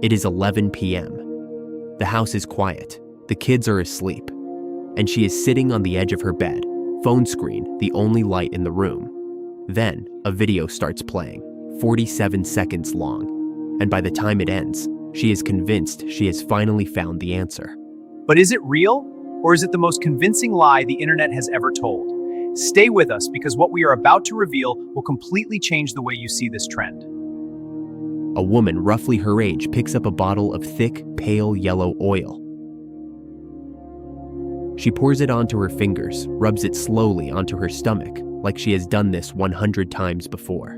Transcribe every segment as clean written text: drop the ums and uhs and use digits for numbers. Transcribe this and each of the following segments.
It is 11 p.m. The house is quiet, the kids are asleep, and she is sitting on the edge of her bed, phone screen the only light in the room. Then, a video starts playing, 47 seconds long, and by the time it ends, she is convinced she has finally found the answer. But is it real? Or is it the most convincing lie the internet has ever told? Stay with us because what we are about to reveal will completely change the way you see this trend. A woman roughly her age picks up a bottle of thick, pale yellow oil. She pours it onto her fingers, rubs it slowly onto her stomach, like she has done this 100 times before.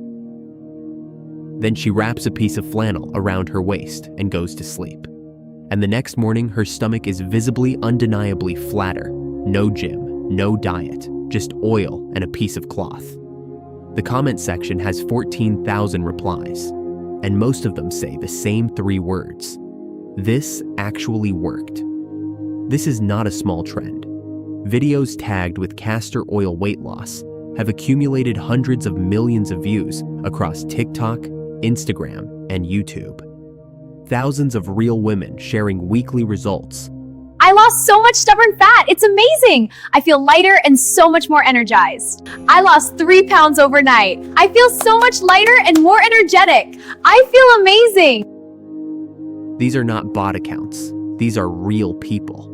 Then she wraps a piece of flannel around her waist and goes to sleep. And the next morning, her stomach is visibly, undeniably flatter. No gym, no diet, just oil and a piece of cloth. The comment section has 14,000 replies, and most of them say the same 3 words. This actually worked. This is not a small trend. Videos tagged with castor oil weight loss have accumulated hundreds of millions of views across TikTok, Instagram, and YouTube. Thousands of real women sharing weekly results. I lost so much stubborn fat. It's amazing. I feel lighter and so much more energized. I lost 3 pounds overnight. I feel so much lighter and more energetic. I feel amazing. These are not bot accounts. These are real people.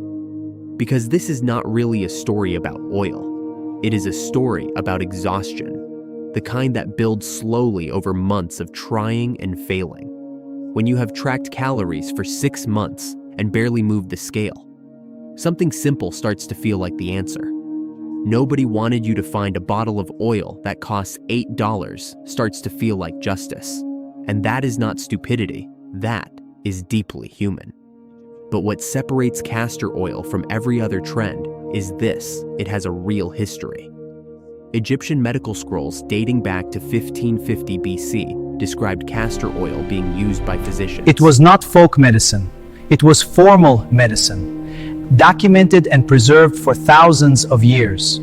Because this is not really a story about oil. It is a story about exhaustion, the kind that builds slowly over months of trying and failing. When you have tracked calories for 6 months and barely moved the scale, something simple starts to feel like the answer. Nobody wanted you to find a bottle of oil that costs $8 starts to feel like justice. And that is not stupidity, that is deeply human. But what separates castor oil from every other trend is this: it has a real history. Egyptian medical scrolls dating back to 1550 BC described castor oil being used by physicians. It was not folk medicine. It was formal medicine, documented and preserved for thousands of years.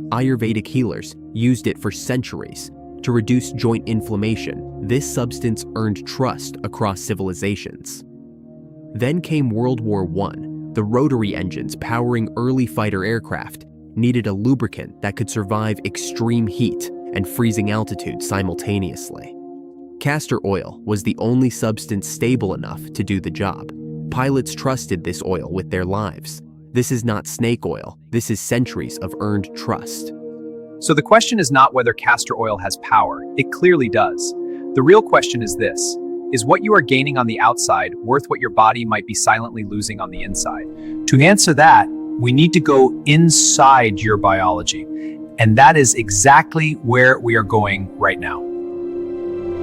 Ayurvedic healers used it for centuries to reduce joint inflammation. This substance earned trust across civilizations. Then came World War I. The rotary engines powering early fighter aircraft needed a lubricant that could survive extreme heat and freezing altitude simultaneously. Castor oil was the only substance stable enough to do the job. Pilots trusted this oil with their lives. This is not snake oil. This is centuries of earned trust. So the question is not whether castor oil has power. It clearly does. The real question is this: is what you are gaining on the outside worth what your body might be silently losing on the inside? To answer that, we need to go inside your biology. And that is exactly where we are going right now.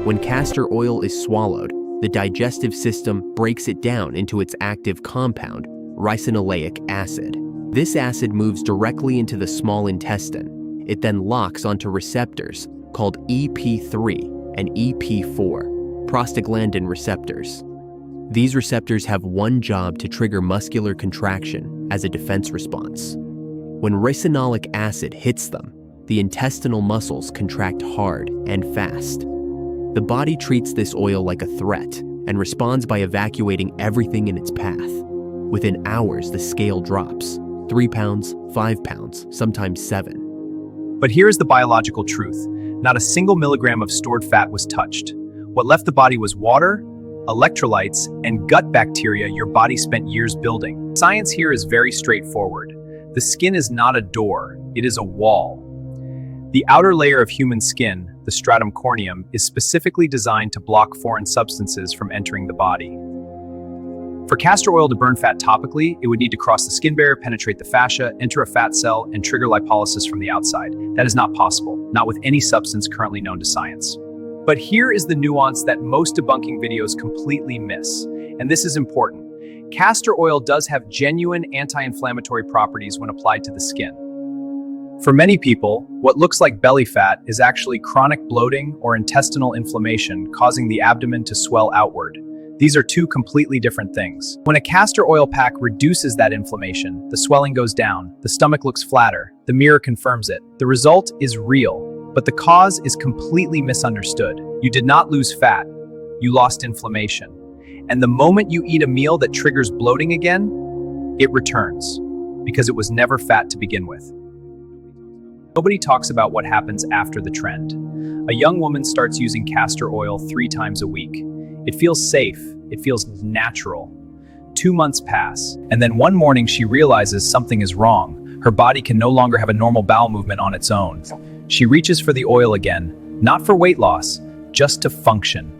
When castor oil is swallowed, the digestive system breaks it down into its active compound, ricinoleic acid. This acid moves directly into the small intestine. It then locks onto receptors called EP3 and EP4, prostaglandin receptors. These receptors have one job: to trigger muscular contraction as a defense response. When ricinoleic acid hits them, the intestinal muscles contract hard and fast. The body treats this oil like a threat and responds by evacuating everything in its path. Within hours, the scale drops: 3 pounds, 5 pounds, sometimes 7. But here is the biological truth. Not a single milligram of stored fat was touched. What left the body was water, electrolytes, and gut bacteria your body spent years building. Science here is very straightforward. The skin is not a door, it is a wall. The outer layer of human skin, the stratum corneum, is specifically designed to block foreign substances from entering the body. For castor oil to burn fat topically, it would need to cross the skin barrier, penetrate the fascia, enter a fat cell, and trigger lipolysis from the outside. That is not possible, not with any substance currently known to science. But here is the nuance that most debunking videos completely miss, and this is important. Castor oil does have genuine anti-inflammatory properties when applied to the skin. For many people, what looks like belly fat is actually chronic bloating or intestinal inflammation causing the abdomen to swell outward. These are 2 completely different things. When a castor oil pack reduces that inflammation, the swelling goes down, the stomach looks flatter, the mirror confirms it. The result is real, but the cause is completely misunderstood. You did not lose fat. you lost inflammation. And the moment you eat a meal that triggers bloating again, it returns, because it was never fat to begin with. Nobody talks about what happens after the trend. A young woman starts using castor oil 3 times a week. It feels safe, it feels natural. 2 months pass, and then one morning she realizes something is wrong. Her body can no longer have a normal bowel movement on its own. She reaches for the oil again, not for weight loss, just to function.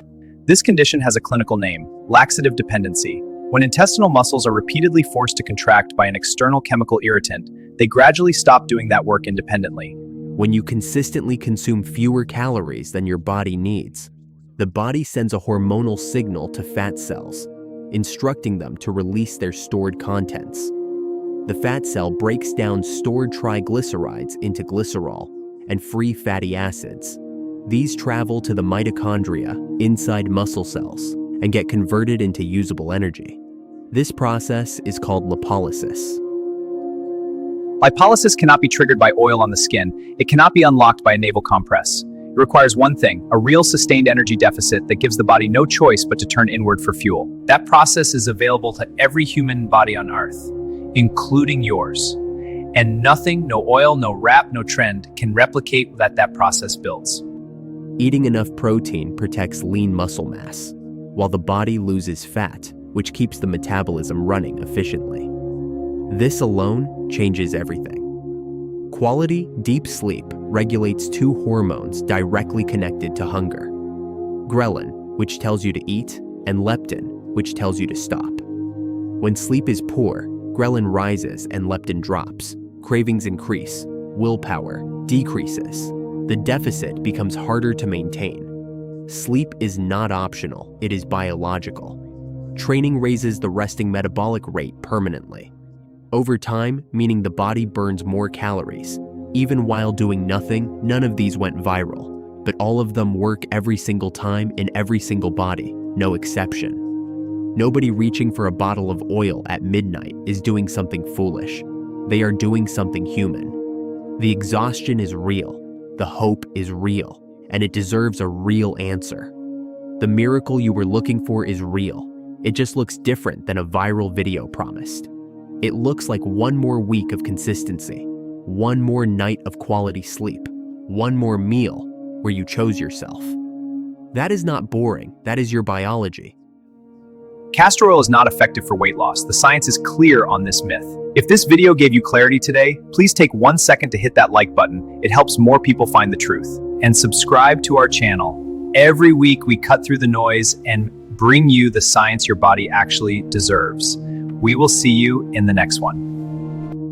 This condition has a clinical name, laxative dependency. When intestinal muscles are repeatedly forced to contract by an external chemical irritant, they gradually stop doing that work independently. When you consistently consume fewer calories than your body needs, the body sends a hormonal signal to fat cells, instructing them to release their stored contents. The fat cell breaks down stored triglycerides into glycerol and free fatty acids. These travel to the mitochondria inside muscle cells and get converted into usable energy. This process is called lipolysis. Lipolysis cannot be triggered by oil on the skin. It cannot be unlocked by a navel compress. It requires one thing, a real sustained energy deficit that gives the body no choice but to turn inward for fuel. That process is available to every human body on Earth, including yours. And nothing, no oil, no wrap, no trend, can replicate that process builds. Eating enough protein protects lean muscle mass, while the body loses fat, which keeps the metabolism running efficiently. This alone changes everything. Quality, deep sleep regulates 2 hormones directly connected to hunger. Ghrelin, which tells you to eat, and leptin, which tells you to stop. When sleep is poor, ghrelin rises and leptin drops. Cravings increase, willpower decreases. The deficit becomes harder to maintain. Sleep is not optional, it is biological. Training raises the resting metabolic rate permanently. Over time, meaning the body burns more calories. Even while doing nothing, none of these went viral, but all of them work every single time in every single body, no exception. Nobody reaching for a bottle of oil at midnight is doing something foolish. They are doing something human. The exhaustion is real, the hope is real, and it deserves a real answer. The miracle you were looking for is real. It just looks different than a viral video promised. It looks like one more week of consistency, one more night of quality sleep, one more meal where you chose yourself. That is not boring, that is your biology. Castor oil is not effective for weight loss. The science is clear on this myth. If this video gave you clarity today, please take 1 second to hit that like button. It helps more people find the truth. And subscribe to our channel. Every week we cut through the noise and bring you the science your body actually deserves. We will see you in the next one.